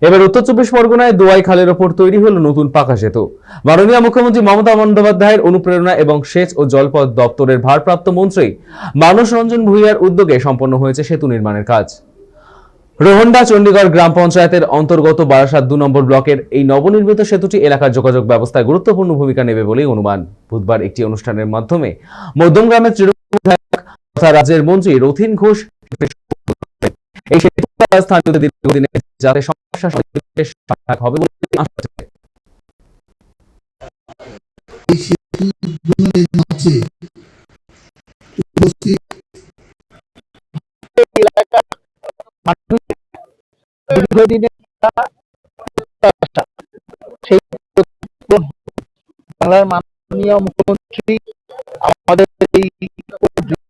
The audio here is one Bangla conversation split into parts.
এবার উত্তর চব্বিশ পরগনায় দোয়াই খালের ওপর তৈরি হলো নতুন পাকা সেতু। মাননীয় মুখ্যমন্ত্রী মমতা বন্দ্যোপাধ্যায়ের অনুপ্রেরণা এবং সেচ ও জলপথ দপ্তরের ভারপ্রাপ্ত মন্ত্রী মানস রঞ্জন ভূঁইয়ার উদ্যোগে সম্পন্ন হয়েছে সেতু নির্মাণের কাজ। রোহন্ডা চণ্ডীগড় গ্রাম পঞ্চায়েতের অন্তর্গত বারাসাত 2 নম্বর ব্লকের এই নবনির্মিত সেতুটি এলাকার যোগাযোগ ব্যবস্থায় গুরুত্বপূর্ণ ভূমিকা নেবে বলেই অনুমান। বুধবার একটি অনুষ্ঠানের মাধ্যমে মধ্যমগ্রামের তৃণমূল বিধায়ক তথা রাজ্যের মন্ত্রী রথীন ঘোষ এই সেতু স্থানীয়দের দীর্ঘদিনের যাতে সমস্যা সমাধান হবে বলে আশা আছে। এই সেতু উদ্বোধনের মঞ্চে উপস্থিত এলাকার দীর্ঘদিনের সেই বাংলার মাননীয় মুখ্যমন্ত্রী আমাদের এই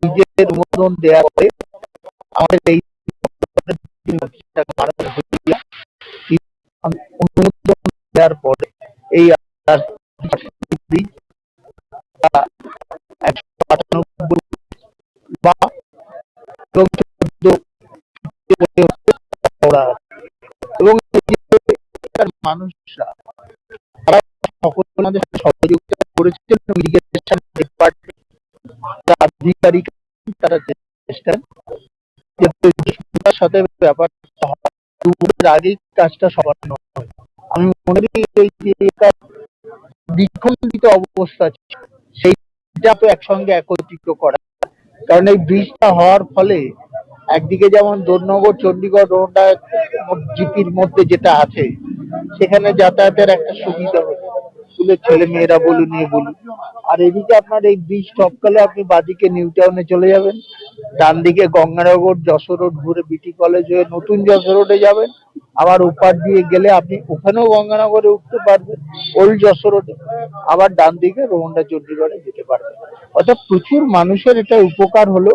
নিজের অনুমোদন দেওয়ার পরে আমাদের এই অনুমোদন দেওয়ার পরে এই 198 বা এবং মানুষরা তারা সকল আমাদের সহযোগিতা করেছেন। ইরিগেশন ডিপার্টমেন্ট আধিকারিক তারা চেষ্টা সাথে ব্যাপারটা দুপুরের আগেই কাজটা সমাপ্ত হয়। আমি মনে করি এই যে দ্বিখণ্ডিত অবস্থা সেইটা তো একসঙ্গে একত্রিত করা, কারণ এই ব্রিজটা হওয়ার ফলে একদিকে যেমন দোরনগর চণ্ডীগড় রোডটা জিপির মধ্যে যেটা আছে সেখানে যাতায়াতের একটা সুবিধা হবে, স্কুলের ছেলে মেয়েরা বলুন বলুন। আর এদিকে আপনার এই ব্রিজ টপকালে আপনি বাদিকে নিউ টাউনে চলে যাবেন, ডান দিকে গঙ্গানগর যশোর রোড ঘুরে বিটি কলেজ হয়ে নতুন যশোর রোডে যাবেন, আবার ওপার দিয়ে গেলে আপনি ওখানেও গঙ্গানগরে উঠতে পারবেন ওল্ড যশোর রোডে, আবার ডান দিকে রোহন্ডা চণ্ডীগড়ে যেতে পারবেন। অর্থাৎ প্রচুর মানুষের এটা উপকার হলো।